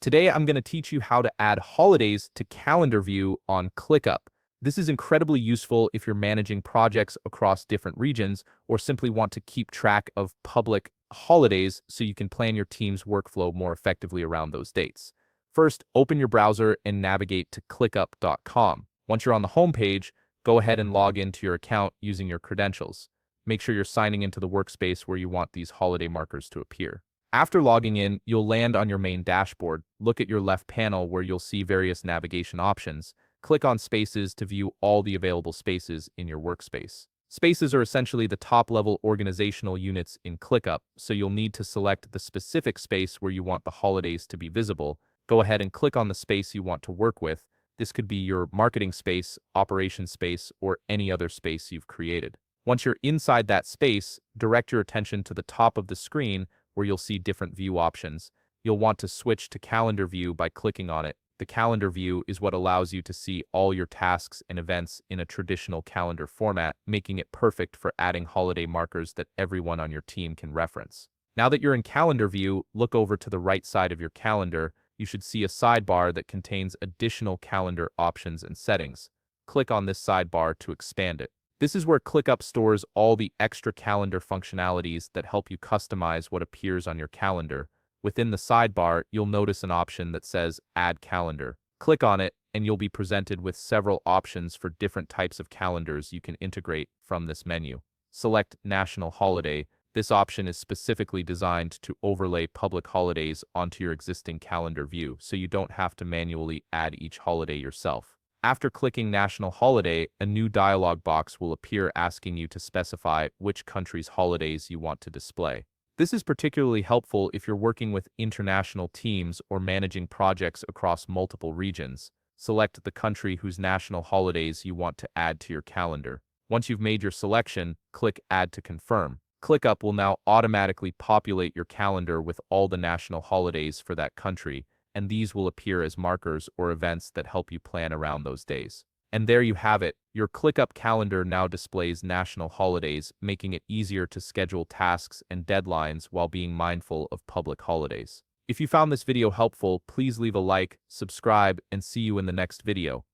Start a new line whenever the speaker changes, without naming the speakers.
Today, I'm going to teach you how to add holidays to calendar view on ClickUp. This is incredibly useful if you're managing projects across different regions or simply want to keep track of public holidays so you can plan your team's workflow more effectively around those dates. First, open your browser and navigate to clickup.com. Once you're on the home page, go ahead and log into your account using your credentials. Make sure you're signing into the workspace where you want these holiday markers to appear. After logging in, you'll land on your main dashboard. Look at your left panel where you'll see various navigation options. Click on Spaces to view all the available spaces in your workspace. Spaces are essentially the top-level organizational units in ClickUp, so you'll need to select the specific space where you want the holidays to be visible. Go ahead and click on the space you want to work with. This could be your marketing space, operations space, or any other space you've created. Once you're inside that space, direct your attention to the top of the screen where you'll see different view options. You'll want to switch to calendar view by clicking on it. The calendar view is what allows you to see all your tasks and events in a traditional calendar format, making it perfect for adding holiday markers that everyone on your team can reference. Now that you're in calendar view, look over to the right side of your calendar. You should see a sidebar that contains additional calendar options and settings. Click on this sidebar to expand it. This is where ClickUp stores all the extra calendar functionalities that help you customize what appears on your calendar. Within the sidebar, you'll notice an option that says Add Calendar. Click on it, and you'll be presented with several options for different types of calendars you can integrate from this menu. Select National Holiday. This option is specifically designed to overlay public holidays onto your existing calendar view, so you don't have to manually add each holiday yourself. After clicking National Holiday, a new dialog box will appear asking you to specify which country's holidays you want to display. This is particularly helpful if you're working with international teams or managing projects across multiple regions. Select the country whose national holidays you want to add to your calendar. Once you've made your selection, click Add to confirm. ClickUp will now automatically populate your calendar with all the national holidays for that country, and these will appear as markers or events that help you plan around those days. And there you have it. Your ClickUp calendar now displays national holidays, making it easier to schedule tasks and deadlines while being mindful of public holidays. If you found this video helpful, please leave a like, subscribe, and see you in the next video.